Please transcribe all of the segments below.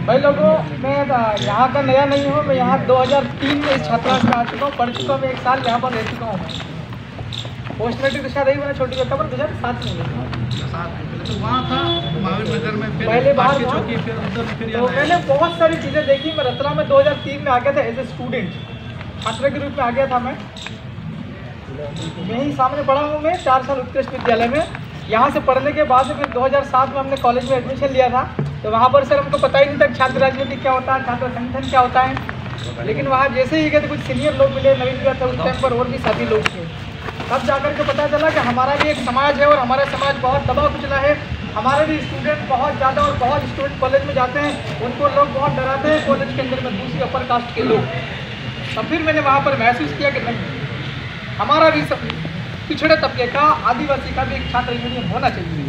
भाई लोगों, मैं यहाँ का नया नहीं हूँ। मैं यहाँ 2003 में इस छात्रावास में आ चुका हूँ, पढ़ चुका हूँ। मैं 1 साल यहाँ पर रह चुका हूँ। पोस्ट मैट्रिक तो शायद मैंने छोटी बेटा पर 2007 में तो वहाँ था महावीर नगर में, फिर पहले बाहर चौकी, फिर उधर, फिर तो मैंने बहुत सारी चीज़ें देखी। मैं रतलाम में 2003 में आ गया था एज ए स्टूडेंट, छात्र के रूप में आ गया था। मैं यहीं सामने पढ़ा हूँ। मैं 4 साल उत्कृष्ट विद्यालय में। यहाँ से पढ़ने के बाद फिर 2007 में हमने कॉलेज में एडमिशन लिया था। तो वहाँ पर सर हमको पता ही नहीं था छात्र राजनीति क्या होता है, छात्र संगठन क्या होता है। लेकिन वहाँ जैसे ही गए तो कुछ सीनियर लोग मिले, नवीन था उस टाइम पर, और भी साथी लोग थे। तब जाकर के पता चला कि हमारा भी एक समाज है और हमारा समाज बहुत दबा कुचला है। हमारे भी स्टूडेंट बहुत ज़्यादा और बहुत स्टूडेंट कॉलेज में जाते हैं, उनको लोग बहुत डराते हैं कॉलेज के अंदर में, दूसरी अपर कास्ट के लोग। तब फिर मैंने वहाँ पर महसूस किया कि नहीं, हमारा भी सब पिछड़े तबके का, आदिवासी का भी एक छात्र यूनियन होना चाहिए।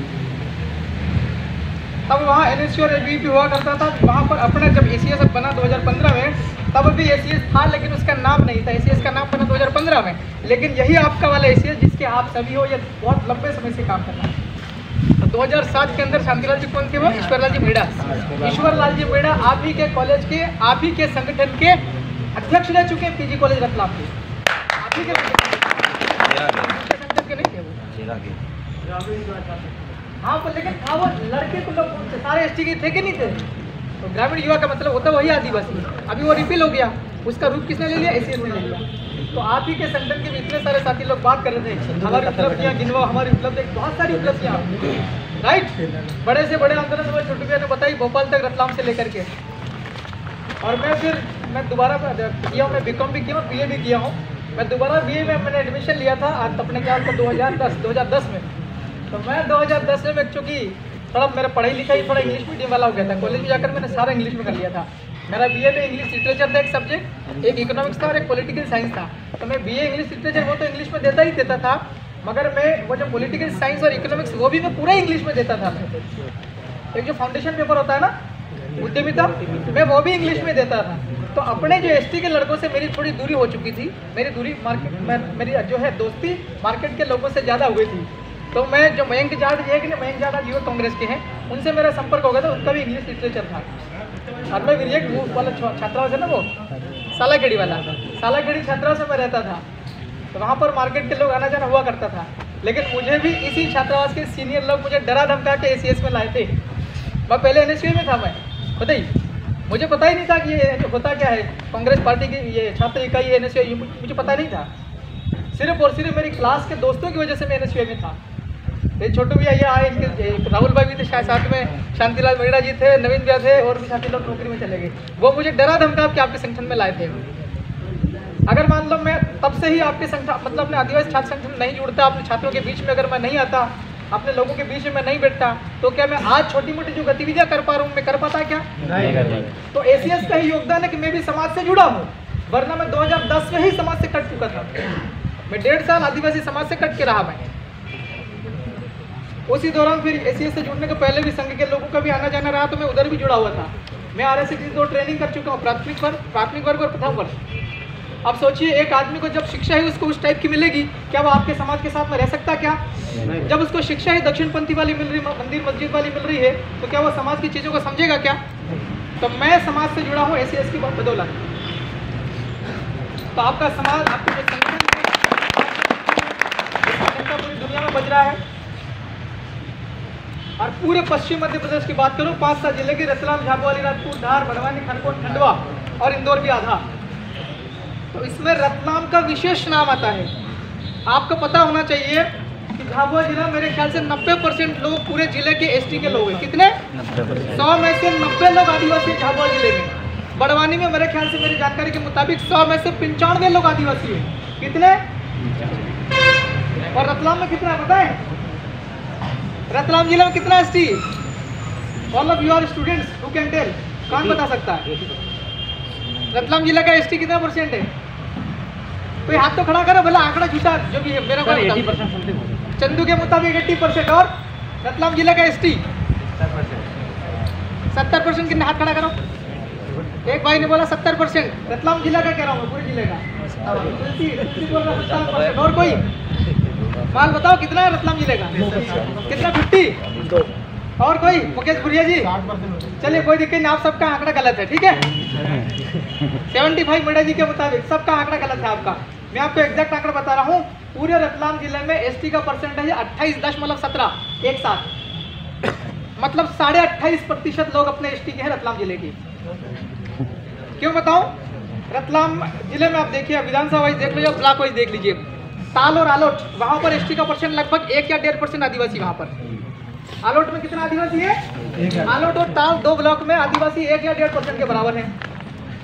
तब वहाँ NSU और ABVP हुआ करता था। वहाँ पर अपना जब ACS बना 2015 में, तब भी ACS था लेकिन उसका नाम नहीं था। ACS का नाम बना 2015 में, लेकिन यही आपका वाला ACS जिसके आप सभी हो, ये बहुत लंबे समय से काम कर रहा है। तो 2007 के अंदर शांतिलाल जी कौन थे? वो ईश्वरलाल जी मेड़ा। ईश्वरलाल जी मेड़ा आप ही के कॉलेज के, आप ही के संगठन के अध्यक्ष रह चुके हैं PG कॉलेज रतलाम के। आप ही के संगठन के नहीं थे वो। हाँ, लेकिन था वो लड़के को लोग सारे ST के थे कि नहीं थे? तो ग्रामीण युवा का मतलब होता है वही आदिवासी। अभी वो रिपील हो गया, उसका रूप किसने ले लिया? ACS ने ले लिया। तो आप ही के संगठन के भी इतने सारे साथी लोग बात कर रहे थे, हमारी उपलब्धियाँ गिनवा, हमारी उपलब्धि, बहुत सारी उपलब्धियाँ, राइट। बड़े से बड़े आंदोलन में छोटू भैया ने बताई, भोपाल तक, रतलाम से लेकर के। और मैं दोबारा किया हूँ, मैं BCom भी किया हूँ, BA भी किया हूँ। मैं दोबारा BA में मैंने एडमिशन लिया था अपने ख्याल से 2010 में। तो मैं 2010 में चूँकि थोड़ा मेरा पढ़ाई लिखाई थोड़ा इंग्लिश मीडियम वाला हो गया था, कॉलेज में जाकर मैंने सारा इंग्लिश में कर लिया था। मेरा BA में इंग्लिश लिटरेचर था एक सब्जेक्ट, एक इकोनॉमिक्स था और एक पॉलिटिकल साइंस था। तो मैं BA इंग्लिश लिटरेचर वो तो इंग्लिश में देता था, मगर मैं वो जो पॉलिटिकल साइंस और इकोनॉमिक्स वो भी मैं पूरा इंग्लिश में देता था। एक जो फाउंडेशन पेपर होता है ना उद्यमिता, मैं वो भी इंग्लिश में देता था। तो अपने जो ST के लड़कों से मेरी थोड़ी दूरी हो चुकी थी। मेरी दूरी मेरी जो है दोस्ती मार्केट के लोगों से ज़्यादा हुई थी। तो मैं जो मयंक जाट जी है कि नहीं, मयंक जाट युवा कांग्रेस के हैं, उनसे मेरा संपर्क हो गया था। उनका भी इंग्लिश लिटरेचर था। और मैं विजय वाला छात्रावास है ना, वो सालाखेड़ी वाला, सालाखेड़ी छात्रावास में मैं रहता था। तो वहाँ पर मार्केट के लोग आना जाना हुआ करता था। लेकिन मुझे भी इसी छात्रावास के सीनियर लोग मुझे डरा धमका के ACS में लाए थे। मैं पहले NSU में था, मैं बताइए, मुझे पता ही नहीं था कि ये होता क्या है, कांग्रेस पार्टी की ये छात्र इकाई NSU, मुझे पता नहीं था। सिर्फ और सिर्फ मेरी क्लास के दोस्तों की वजह से मैं NSU में था। ये छोटू भैया ये आए, इनके राहुल भाई भी थे शायद साथ में, शांतिलाल मेड़ा जी थे, नवीन भैया थे, और भी साथी लोग नौकरी में चले गए। वो मुझे डरा धमका के आपके संगठन में लाए थे। अगर मान लो मैं तब से ही आपके संगठन, मतलब अपने आदिवासी छात्र संगठन में नहीं जुड़ता, अपने छात्रों के बीच में अगर मैं नहीं आता, अपने लोगों के बीच में मैं नहीं बैठता, तो क्या मैं आज छोटी मोटी जो गतिविधियां कर पा रहा हूँ, मैं कर पाता क्या? नहीं। तो ACS का ही योगदान है कि मैं भी समाज से जुड़ा हूँ, वरना मैं 2010 में ही समाज से कट चुका था। मैं 1.5 साल आदिवासी समाज से कट के रहा। मैं उसी दौरान फिर ACS से जुड़ने के पहले भी संघ के लोगों का भी आना जाना रहा, तो मैं उधर भी जुड़ा हुआ था। मैं RSC की 2 ट्रेनिंग कर चुका हूँ, प्राथमिक वर्ग और प्रथम वर्ग। अब सोचिए, एक आदमी को जब शिक्षा ही उसको उस टाइप की मिलेगी, क्या वो आपके समाज के साथ में रह सकता क्या? जब उसको शिक्षा ही दक्षिणपंथी वाली मिल रही, मंदिर मस्जिद वाली मिल रही है, तो क्या वो समाज की चीज़ों को समझेगा क्या? तो मैं समाज से जुड़ा हूँ ACS की बदौलत। तो आपका समाज, आपके जो संगठन पूरी दुनिया में बज रहा है। और पूरे पश्चिम मध्य प्रदेश की बात करूँ, 5-7 जिले की, रतलाम, झाबुआ, अलीराजपुर, धार, भड़वानी, खनकोट, खंडवा और इंदौर भी आधा। तो इसमें रतलाम का विशेष नाम आता है। आपको पता होना चाहिए कि झाबुआ जिला मेरे ख्याल से 90% लोग पूरे जिले के ST के लोग हैं। कितने? 100 में से 90 लोग आदिवासी झाबुआ जिले में। बड़वानी में मेरे ख्याल से, मेरी जानकारी के मुताबिक 100 में से 95 लोग आदिवासी हैं। कितने? और रतलाम में कितना पता है? रतलाम जिले में कितना ST? All of you are students, who can tell? कौन बता सकता है रतलाम जिला का ST कितना % है? कोई हाथ तो खड़ा करो, भला आंकड़ा झूठा जो भी है, मेरा 80% चंदू के मुताबिक 80%। और रतलाम जिला का ST 70%। कितने हाथ खड़ा करो? एक भाई ने बोला 70%। रतलाम जिला का कह रहा हूँ, पूरे जिले का। और कोई माल बताओ कितना है रतलाम जिले का? कितना? 50। और कोई मुकेश भुरिया जी? चलिए कोई दिक्कत नहीं, आप सबका आंकड़ा गलत है, ठीक है। 75 मेडा जी के मुताबिक सबका आंकड़ा गलत है आपका। मैं आपको एग्जैक्ट आंकड़ा बता रहा हूँ। पूरे रतलाम जिले में एसटी का परसेंटेज 28.17 एक साथ, मतलब 28.5% लोग अपने एसटी के हैं रतलाम जिले की। क्यों बताऊं? रतलाम जिले में आप देखिए, विधानसभा वाइज देख लीजिए, ब्लॉक वाइज देख लीजिए, ताल और आलोट, वहाँ पर एसटी का परसेंट लगभग 1 या 1.5% आदिवासी। वहाँ पर आलोट में कितना आदिवासी है? आलोट और ताल 2 ब्लॉक में आदिवासी 1 या 1.5% के बराबर है।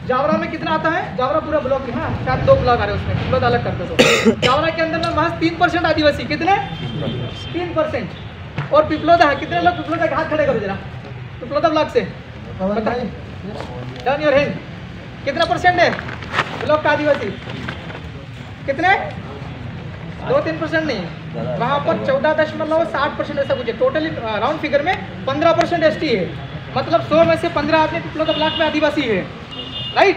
जावरा में कितना आता है? जावरा पूरा ब्लॉक है, हाँ शायद 2 ब्लॉक आ रहे हैं उसमें, पिपलोद अलग करते तो जावरा के अंदर में महज 3% आदिवासी। कितने? 3%। और पिपलोदा है, कितने लोग पिपलोदा के हाथ खड़े करो जरा, पिपलोदा ब्लॉक से डाउन योर हैंड। कितना परसेंट है ब्लॉक का आदिवासी? कितने? 2-3% नहीं, वहाँ पर 14.60% ऐसा कुछ है। टोटली राउंड फिगर में 15% एसटी है, मतलब 100 में से 15 आदमी पिपलोदा ब्लॉक में आदिवासी है, राइट।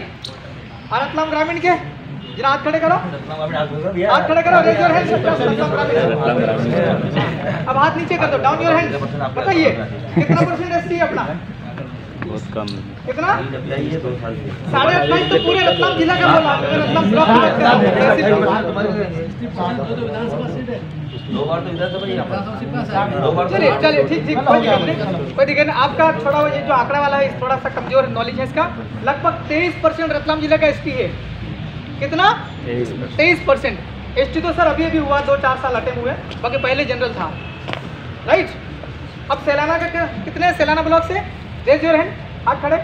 और रतलाम ग्रामीण के जरा हाथ खड़े करो, हाथ खड़े करो, रेज योर हैंड। अब हाथ नीचे कर दो, डाउन योर हैंड। बताइए कितना परसेंट एसटी है अपना? बहुत कम। कितना? 28.5 तो पूरे रतलाम जिला का बोला, रतलाम ब्लॉक की बात कर रहा हूँ। चलिए ठीक, कोई दिक्कत नहीं। आपका थोड़ा ये जो आंकड़ा वाला है थोड़ा सा कमजोर नॉलेज है इसका। लगभग 23% रतलाम जिला का एसटी है। कितना? 23%। एसटी तो सर अभी हुआ, 2-4 साल अटेम्प्ट हुए, बाकी पहले जनरल था, राइट। अब सैलाना का कितने? सैलाना ब्लॉक से रेज योर हैंड, हाथ खड़े।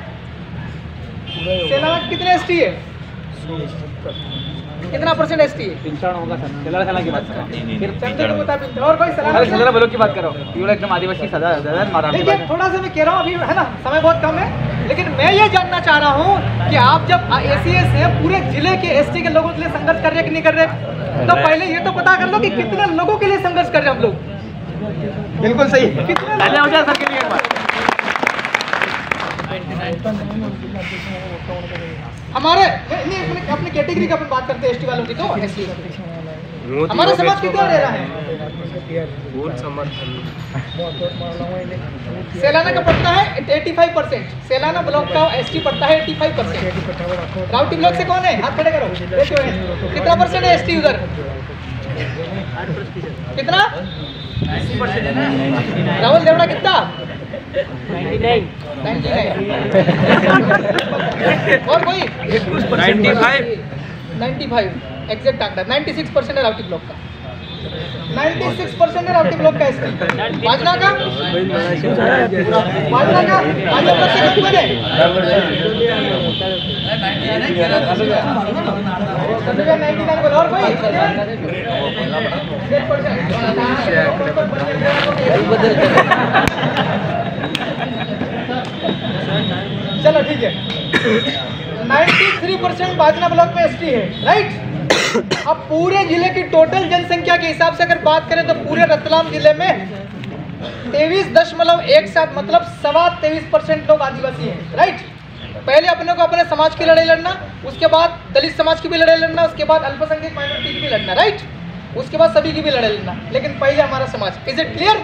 सैलाना कितने एसटी है? कितना परसेंट एसटी है? 55 होगा सर। सैलाना की बात करो, मुताबिक और कोई सैलाना ब्लॉक की बात करो, एकदम आदिवासी सदा मारा। देखिए थोड़ा सा मैं कह रहा हूँ, अभी है ना समय बहुत कम है, लेकिन मैं ये जानना चाह रहा हूँ कि आप जब एसीएस से पूरे जिले के एसटी के लोगों के लिए संघर्ष कर रहे हैं कि नहीं कर रहे, तो पहले ये तो पता कर लो कि कितने लोगों के लिए संघर्ष कर रहे हैं हम लोग। बिल्कुल सही, कितने हो जाए सर के लिए एक बार। हमारे नहीं अपने कैटेगरी का अपन बात करते हैं एसटी वालों की, तो हमारा समाज कितना ले रहा है? सैलाना का पड़ता है 85%, सैलाना ब्लॉक का एसटी पड़ता है 85%। राउटी ब्लॉक से कौन है? हाथ खड़े करो, कितना परसेंट है एसटी उधर? कितना? 80%। राहुल देवड़ा कितना? 99। और कोई? 95 एग्जैक्ट आंकड़ा। 96% है राउटी ब्लॉक का, 96% है राउटी ब्लॉक का एसटी। बाजना का और कोई? चलो ठीक है, 93% बाजना ब्लॉक में एसटी है, राइट। अब पूरे जिले की टोटल जनसंख्या के हिसाब से अगर बात करें तो पूरे रतलाम जिले में 23.17 मतलब 23.25% लोग आदिवासी हैं, राइट। पहले अपने को अपने समाज की लड़ाई लड़ना, उसके बाद दलित समाज की भी लड़ाई लड़ना, उसके बाद अल्पसंख्यक माइनॉरिटी की भी लड़ना, राइट। उसके बाद सभी की भी लड़ाई लड़ना, लेकिन पहले हमारा समाज। Is it clear?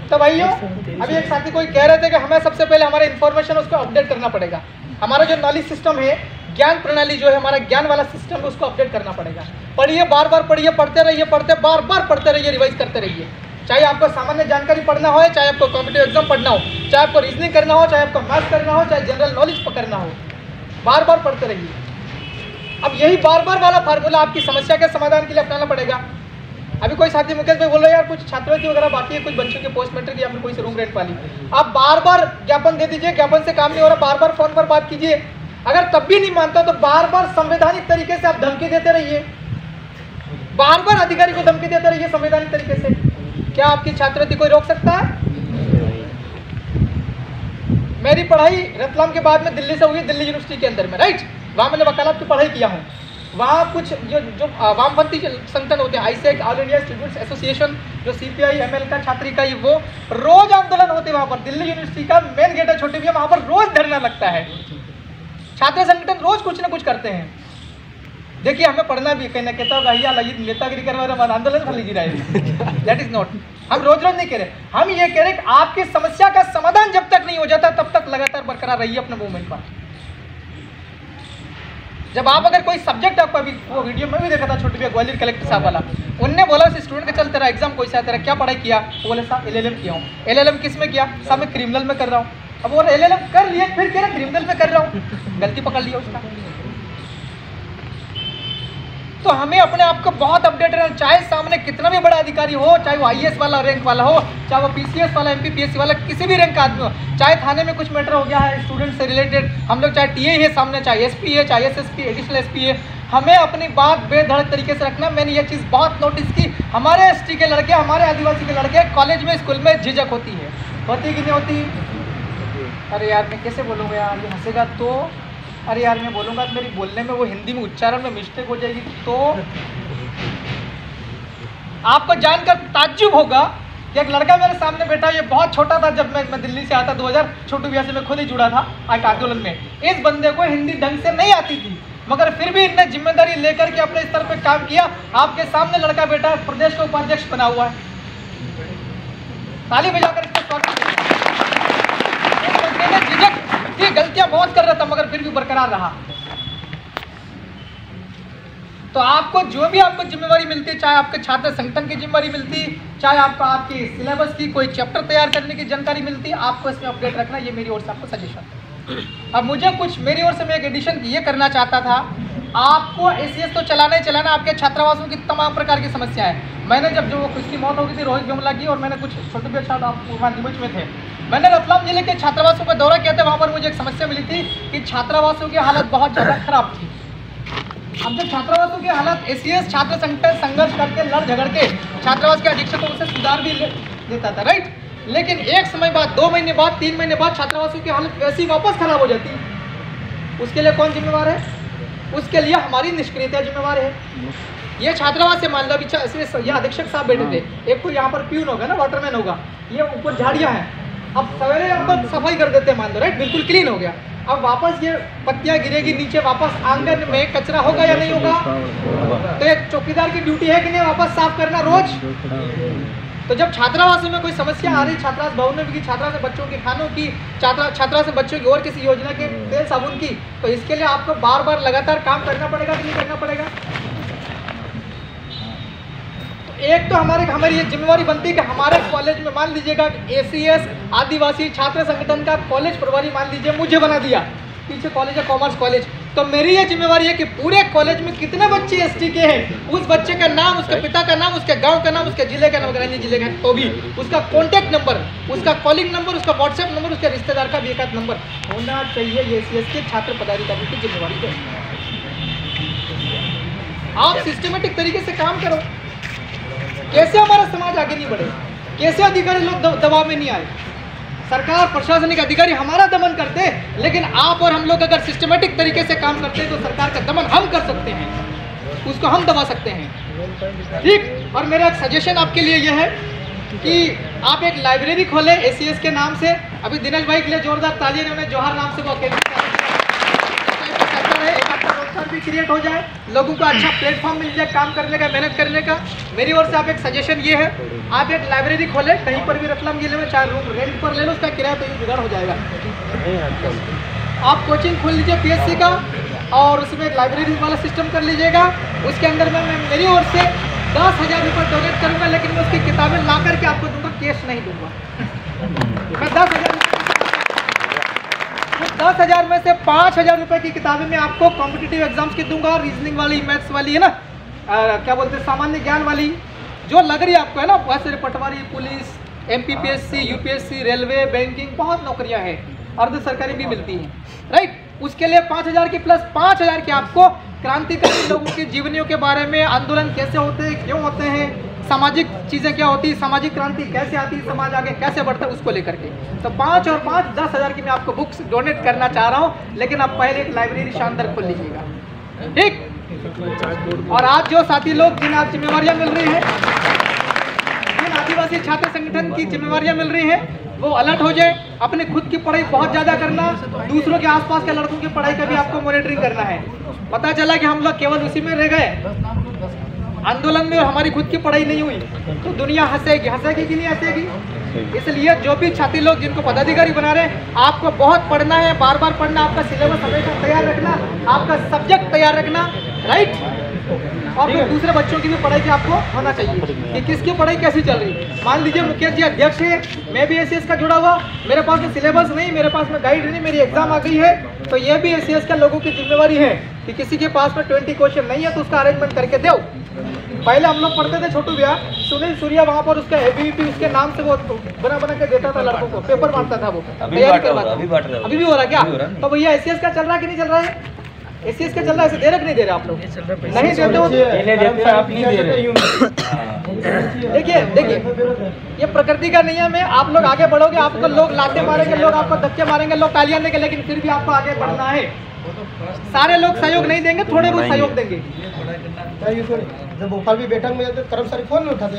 तो भाइयों अभी एक साथी कोई कह रहे थे कि हमें सबसे पहले हमारा इन्फॉर्मेशन उसको अपडेट करना पड़ेगा। हमारा जो नॉलेज सिस्टम है, ज्ञान प्रणाली जो है, हमारा ज्ञान वाला सिस्टम है, उसको अपडेट करना पड़ेगा। पढ़िए, बार बार पढ़िए, पढ़ते रहिए, बार बार पढ़ते रहिए, रिवाइज करते रहिए। चाहे आपको सामान्य जानकारी पढ़ना हो, चाहे आपको कॉम्पिटिटिव एग्जाम पढ़ना हो, चाहे आपको रीजनिंग करना हो, चाहे आपको मैथ करना हो, चाहे जनरल नॉलेज पकड़ना हो, बार बार पढ़ते रहिए। अब यही बार बार वाला फार्मूला आपकी समस्या के समाधान के लिए अपनाना पड़ेगा। अभी कोई साथी मुकेश भाई बोल रहे हैं यार कुछ छात्रवृत्ति वगैरह बाकी है, कुछ बच्चों के पोस्ट मैट्रिक या फिर कोई से रूम रेंट वाली, आप बार बार ज्ञापन दे दीजिए, ज्ञापन से काम नहीं हो रहा, बार बार फोन पर बात कीजिए। अगर तब भी नहीं मानता तो बार बार संवैधानिक तरीके से आप धमकी देते रहिए, बार बार अधिकारी को धमकी देते रहिए संवैधानिक तरीके से। क्या आपकी छात्रवृत्ति कोई रोक सकता है? मेरी पढ़ाई रतलाम के बाद में दिल्ली से हुई, दिल्ली यूनिवर्सिटी के अंदर में, राइट। वहाँ मैंने वकालत की पढ़ाई किया हूँ। वहाँ कुछ जो वामपंथी संगठन होते हैं, आईसेक, ऑल इंडिया स्टूडेंट्स एसोसिएशन, जो CPI ML का छात्री का, वो रोज आंदोलन होते हैं वहाँ पर। दिल्ली यूनिवर्सिटी का मेन गेट है छोटी भैया, वहाँ पर रोज धरना लगता है। छात्र संगठन रोज कुछ ना कुछ करते हैं। देखिए हमें पढ़ना भी कहना कहता होगा भैया लगी नेतागिरी करवा रहे आंदोलन कर लीजिए रहे दैट इज नॉट। हम रोज रोज नहीं कह रहे, हम ये कह रहे कि आपकी समस्या का समाधान जब तक नहीं हो जाता तब तक लगातार बरकरार रहिए अपने मूवमेंट पर। जब आप अगर कोई सब्जेक्ट आपको अभी वो वीडियो में भी देखा था छोटे भैया ग्वालियर कलेक्टर साहब वाला, उनने बोला उस स्टूडेंट के चल तेरा एग्जाम कोई सा तेरा क्या पढ़ाई किया, वो बोले साहब LLM किया हूँ। LLM किस में किया? साहब मैं क्रिमिनल में कर रहा हूँ। अब वो LLM कर लिए फिर कह रहा क्रिमिनल में कर रहा हूँ, गलती पकड़ लिया उसका। तो हमें अपने आप को बहुत अपडेट रहना, चाहे सामने कितना भी बड़ा अधिकारी हो, चाहे वो IAS वाला रैंक वाला हो, चाहे वो PCS वाला MPPSC वाला किसी भी रैंक का आदमी हो, चाहे थाने में कुछ मैटर हो गया है स्टूडेंट से रिलेटेड, हम लोग चाहे TA है सामने, चाहे SP है, चाहे SSP एडिशनल SP है, हमें अपनी बात बेधड़क तरीके से रखना। मैंने ये चीज़ बहुत नोटिस की, हमारे ST के लड़के, हमारे आदिवासी के लड़के कॉलेज में स्कूल में झिझक होती है कि नहीं होती? अरे यार मैं कैसे बोलूँगा यार, ये हंसेगा तो, अरे यार मैं बोलूँगा तो मेरी बोलने में वो हिंदी में उच्चारण में मिस्टेक हो जाएगी तो आपको जानकर ताज्जुब होगा कि एक लड़का मेरे सामने बैठा, ये बहुत छोटा था जब मैं दिल्ली से आता 2000 छोटू भैया से मैं खुद ही जुड़ा था आज आंदोलन में। इस बंदे को हिंदी ढंग से नहीं आती थी, मगर फिर भी इनने जिम्मेदारी लेकर के अपने स्तर पर काम किया। आपके सामने लड़का बैठा प्रदेश का उपाध्यक्ष बना हुआ है, ताली बजाकर इसका स्वागत करें। झिझक थी, गलतियां बहुत कर रहा था मगर फिर भी बरकरार रहा। तो आपको जो भी आपको जिम्मेवारी मिलती है, चाहे आपके छात्र संगठन की जिम्मेवारी मिलती, चाहे आपको आपकी सिलेबस की कोई चैप्टर तैयार करने की जानकारी मिलती, आपको इसमें अपडेट रखना, ये मेरी ओर से आपको सजेशन है। अब मुझे कुछ मेरी ओर से मैं एक एडिशन ये करना चाहता था, आपको ACS तो चलाना ही चलाना, आपके छात्रावासों की तमाम प्रकार की समस्या है। मैंने जब जो उसकी मौत हो गई थी रोहित बेमला की, और मैंने कुछ छोटे भी छात्र आप निमुच में थे, मैंने रतलाम जिले के छात्रावासों का दौरा किया था। वहाँ पर मुझे एक समस्या मिली थी कि छात्रावासों की हालत बहुत ज़्यादा खराब थी। अब जब छात्रावासों की हालत ACS छात्र संगठन संघर्ष करके लड़ झगड़ के छात्रावास के अधीक्षकों से सुधार भी देता था, राइट। लेकिन एक समय बाद 2 महीने बाद 3 महीने बाद छात्रावासों की हालत वैसी वापस खराब हो जाती। उसके लिए कौन जिम्मेवार है? उसके लिए हमारी निष्क्रियता जिम्मेवार है। ये छात्रावास से मान लो ये अधीक्षक साहब बैठे थे, एक तो यहाँ पर प्यून होगा ना, वाटरमैन होगा, ये ऊपर झाड़ियाँ हैं। अब सवेरे हम लोग सफाई कर देते हैं मान लो, राइट, बिल्कुल क्लीन हो गया। अब वापस ये पत्तियाँ गिरेगी नीचे, वापस आंगन में कचरा होगा या नहीं होगा? तो एक चौकीदार की ड्यूटी है कि नहीं वापस साफ करना रोज। तो जब छात्रावासों में कोई समस्या आ रही, छात्रावास भवन में भी, छात्रा से बच्चों के खानों की, छात्रा से बच्चों की और किसी योजना के तेल साबुन की, तो इसके लिए आपको बार बार लगातार काम करना पड़ेगा कि नहीं करना पड़ेगा? एक तो हमारी ये जिम्मेवारी बनती है कि हमारे कॉलेज में मान लीजिएगा ACS आदिवासी छात्र संगठन का कॉलेज प्रभारी मान लीजिए मुझे बना दिया, पीछे कॉलेज है कॉमर्स कॉलेज, तो मेरी ये जिम्मेवारी है कि पूरे कॉलेज में कितने बच्चे ST के हैं, उस बच्चे का नाम, उसके पिता का नाम, उसके गांव का नाम, उसके जिले का नाम, अगर अन्य जिले का तो भी उसका कॉन्टैक्ट नंबर, उसका कॉलिंग नंबर, उसका व्हाट्सएप नंबर, उसके रिश्तेदार का भी एक नंबर होना चाहिए। ये ACS के छात्र पदाधिकारी की जिम्मेवारी है। आप सिस्टमेटिक तरीके से काम करो। कैसे हमारा समाज आगे नहीं बढ़े, कैसे अधिकारी लोग दबाव में नहीं आए, सरकार प्रशासनिक अधिकारी हमारा दमन करते, लेकिन आप और हम लोग अगर सिस्टमेटिक तरीके से काम करते हैं तो सरकार का दमन हम कर सकते हैं, उसको हम दबा सकते हैं, ठीक। और मेरा एक सजेशन आपके लिए यह है कि आप एक लाइब्रेरी खोलें ACS के नाम से। अभी दिनेश भाई के लिए जोरदार तालियां, उन्होंने जौहर नाम से वो भी क्रिएट हो जाए, लोगों को अच्छा प्लेटफॉर्म मिल जाए काम करने का, मेहनत करने का। मेरी ओर से आप एक सजेशन ये है, आप एक लाइब्रेरी खोलें कहीं पर भी रतलाम जिले में, चाहे रूम रेंट पर ले लो, उसका किराया तो ये जुगाड़ हो जाएगा। आप कोचिंग खोल लीजिए PSC का, और उसमें एक लाइब्रेरी वाला सिस्टम कर लीजिएगा। उसके अंदर में मैं मेरी ओर से 10,000 रुपये डोनेट करूँगा, लेकिन मैं उसकी किताबें ला करके आपको दूंगा, कैश नहीं दूंगा। मैं 10,000 में से 5,000 रुपये की किताबें मैं आपको कॉम्पिटिटिव एग्जाम्स की दूंगा, रीजनिंग वाली, मैथ्स वाली है ना, क्या बोलते हैं सामान्य ज्ञान वाली, जो लग रही है आपको है ना, बहुत सारे पटवारी, police, MPPSC, UPSC, railway, banking, बहुत नौकरियां हैं, अर्ध सरकारी भी मिलती हैं, राइट। उसके लिए 5,000 की प्लस 5,000 की आपको क्रांतिकारी लोगों की जीवनियों के बारे में, आंदोलन कैसे होते हैं, क्यों होते हैं, सामाजिक चीज़ें क्या होती है, सामाजिक क्रांति कैसे आती है, समाज आगे कैसे बढ़ता है, उसको लेकर के। तो 5 और 5 10,000 की मैं आपको बुक्स डोनेट करना चाह रहा हूँ, लेकिन आप पहले एक लाइब्रेरी शानदार खोल लीजिएगा, ठीक। और आज जो साथी लोग जिन आज जिम्मेवारियाँ मिल रही हैं, जिन आदिवासी छात्र संगठन की जिम्मेवारियाँ मिल रही हैं, वो अलर्ट हो जाए। अपने खुद की पढ़ाई बहुत ज़्यादा करना, दूसरों के आसपास के लड़कों की पढ़ाई का भी आपको मॉनिटरिंग करना है। पता चला कि हम लोग केवल उसी में रह गए, आंदोलन में, और हमारी खुद की पढ़ाई नहीं हुई, तो दुनिया हंसेगी कि नहीं हंसेगी। इसलिए जो भी छात्री लोग जिनको पदाधिकारी बना रहे हैं, आपको बहुत पढ़ना है, बार बार पढ़ना, आपका सिलेबस हमेशा तैयार रखना, आपका सब्जेक्ट तैयार रखना, राइट। और फिर दूसरे बच्चों की भी पढ़ाई की आपको होना चाहिए कि किसकी पढ़ाई कैसी चल रही है। मान लीजिए मुकेश जी अध्यक्ष है, मैं भी एसीएस का जुड़ा हुआ, मेरे पास में सिलेबस नहीं, मेरे पास में गाइड नहीं, मेरी एग्जाम आ गई है, तो ये भी एसीएस के लोगों की जिम्मेवारी है कि किसी के पास में 20 क्वेश्चन नहीं है तो उसका अरेंजमेंट करके दो। पहले हम लोग पढ़ते थे छोटू भैया, सुनील सूर्या वहाँ पर उसका एबीवीपी उसके नाम से वो बना के देता था लड़कों को, पेपर बांटता था, वो तैयारी करवाता। अभी भी हो रहा है क्या? तो भैया एसीएस का चल रहा है कि नहीं चल रहा है? एसीएस का चल रहा है, ऐसे दे रहे कि नहीं दे रहे आप लोग? नहीं देते हो, देखिए ये प्रकृति का नियम है। आप लोग आगे बढ़ोगे, आपको लोग लाते मारेंगे, लोग आपको धक्के मारेंगे, लोग तालियां देंगे, लेकिन फिर भी आपको आगे बढ़ना है। सारे लोग सहयोग नहीं देंगे, थोड़े बहुत सहयोग देंगे। जब भोपाल भी बैठक में जाते कर्मचारी फोन नहीं उठाते।